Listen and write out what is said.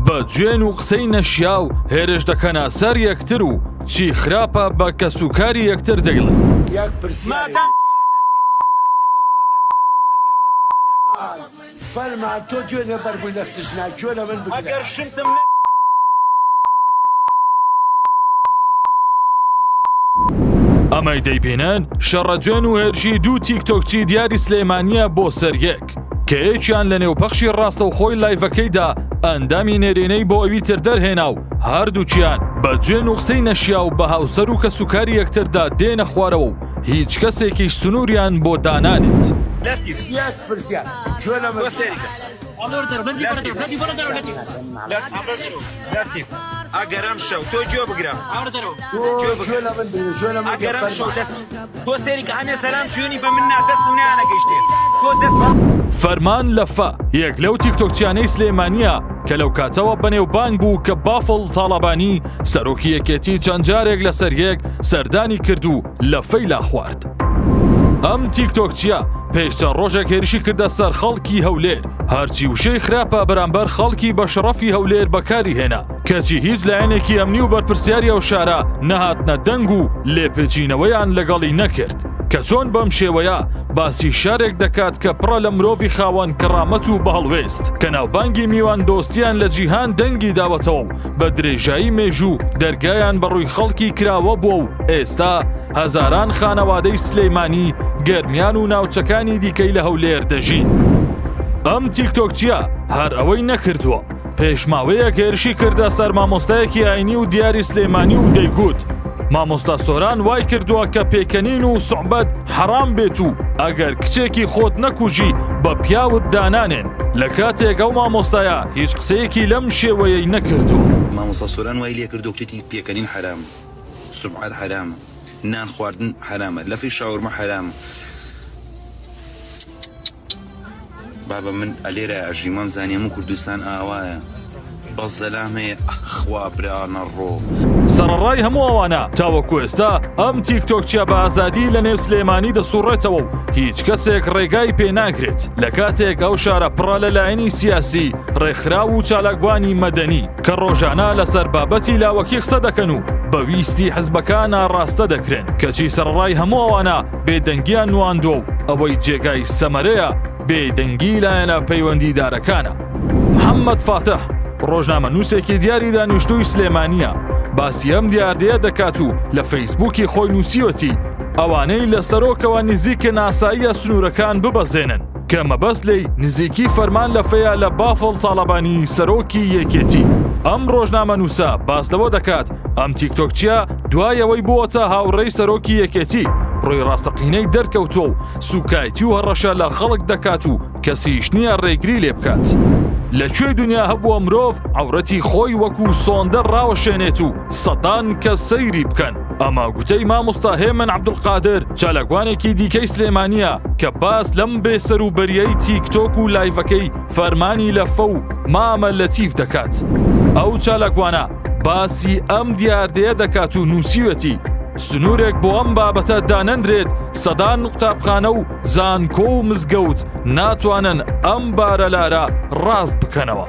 بە گوێن و قسەی نەشیا و هێرش دەکەنە سەر یەکتر و چی خراپە بە کەسوکاری یەکتر دەیڵن. فەرمان تۆ گوێنە بەربووی لە سژنا گوێنە من بگەر شتم ئەمەی دەیبینن شەڕەجوێن و هێرشی دوو تیکتۆکچی دیاری سلێمانیە بۆ سەر یەک کە یەکیان لە نێوپەخشی ڕاستە و خۆی لایڤەکەیدا ئەندامی نێرێنەی بۆ ئەوی تر دەرهێنا و هەردووچیان بە گوێن و قسەی نەشیا و بە هاوسەر و کەسوکاری یەکتردا دێنە خوارەوە و هیچ کەسێکی سنووریان بۆ دانانێت. ئەگەرم شەو تۆ گوێ بگرە ئەگەرم شەو دەست تۆ سێری کە هەمێ سەرام جوێنی بە من نادەستم نیانەگەیشتێ تۆ دەست فەرمان لەفا یەک لەو تیکتۆکچیانەی سلێمانیە کە لەو کاتەوە بەنێوبانگ بوو کە بافڵ تاڵەبانی سەرۆکی یەکێتی چەند جارێک لەسەر یەک سەردانی کرد و لەفەی لا خوارد. ئەم تیکتۆکچیە پێش چەند ڕۆژێک هێرشی کردە سەر خەڵکی هەولێر هەرچی وشەی خراپە بەرامبەر خەڵکی بە شەڕەفی هەولێر بەکاری هێنا کەچی هیچ لایەنێکی ئەمنی و بەرپرسیاری ئەو شارە نەهاتنە دەنگ و لێپێچینەوەیان لەگەڵی نەکرد کە چۆن بەم شێوەیە باسی شارێک دەکات کە پڕە لە مرۆڤی خاوەن کەڕامەت و بەهەڵوێست کە ناوبانگی میوان دۆستیان لە جیهان دەنگی داوەتەوە و بە درێژایی مێژوو دەرگایان بەڕووی خەڵکی کراوە بووە و ئێستا هەزاران خانەوادەی سلێمانی گەرمیان و ناوچەکانی دیکەی لە هەولێر دەژین. ئەم تیکتۆکچیە هەر ئەوەی نەکردووە پێشماوەیەک هێرشی کردە سەر مامۆستایەکی ئاینی و دیاری سلێمانی و دەیگوت مامۆستا سۆران وای کردووە کە پێکەنین و سوحبەت حەرام بێت و ئەگەر کچێکی خۆت نەکوژی بە پیاوت دانانێن لە کاتێک ئەو مامۆستایە هیچ قسەیەکی لەم شێوەیەی نەکردووە. مامۆستا سۆران وای لێ کردو کتێکی پێکەنین حەرامە، سوحبەت حەرامە، نان خواردن حەرامە، لەفی شاورمە حەرامە. بابا من ئەلێرە ئەژیمام زانیەم و کوردستان ئاوایە بەس زەلام هەیە ئەخوا برانە ڕۆ. سەرەڕای هەموو ئەوانە تاوەکو ئێستا ئەم تیکتۆکچیە بە ئازادی لە نێو سلێمانی دەسوڕێتەوە و هیچ کەسێک ڕێگای پێ ناگرێت لە کاتێک ئەو شارە پڕە لەلایەنی سیاسی ڕێکخراو و چالاکبوانی مەدەنی کە ڕۆژانە لەسەر بابەتی لاوەکی قسە دەکەن و بەویستی حزبەکان ڕاستە دەکرێن کەچی سەرڕای هەموو ئەوانە بێدەنگیان نواندۆ و ئەوەی جێگای سەمەرەیە بێدەنگی لایەنە پەیوەندیدارەکانە. محەممەد فاتح ڕۆژنامە نووسێکی دیاری دانیشتووی سلێمانیە باسی ئەم دیاردەیە دەکات و لە فەیسبووکی خۆی نووسیوەتی ئەوانەی لە سەرۆکەوە نزیکە ناساییە سنوورەکان ببەزێنن کە مەبەست لێی نزیکی فەرمان لەفەیە لە بافڵ تاڵەبانی سەرۆکی یەکێتی. ئەم ڕۆژنامە نووسە باس لەوە دەکات ئەم تیکتۆکچیە دوایەوەی بووەتە هاوڕێی سەرۆکی یەکێتی ڕۆی ڕاستەقینەی دەرکەوتۆ و سوکایەتی و هەڕەشە لە خەڵک دەکات و کەسیش نییە ڕێگری لێ بکات. لەکوێ دنیا هەبووە مرۆڤ عەورەتی خۆی وەکو سۆندە ڕاوەشێنێت و سەدان کە سەیری بکەن. ئەمە گوتەی مامۆستا هێمن عەبدولقادر چالاکوانێکی دیکەی سلێمانیە کە باس لەم بێسەروبەریەی تیکتۆک و لایڤەکەی فەرمانی لەفە و مامە لەتیف دەکات. ئەو چالاکوانە باسی ئەم دیاردەیە دەکات و نووسیوەتی سنوورێک بۆ ئەم بابەتە دانەندرێت سەدان قوتابخانە و زانکۆ و مزگەوت ناتوانن ئەم بارەلارە ڕاست بکەنەوە.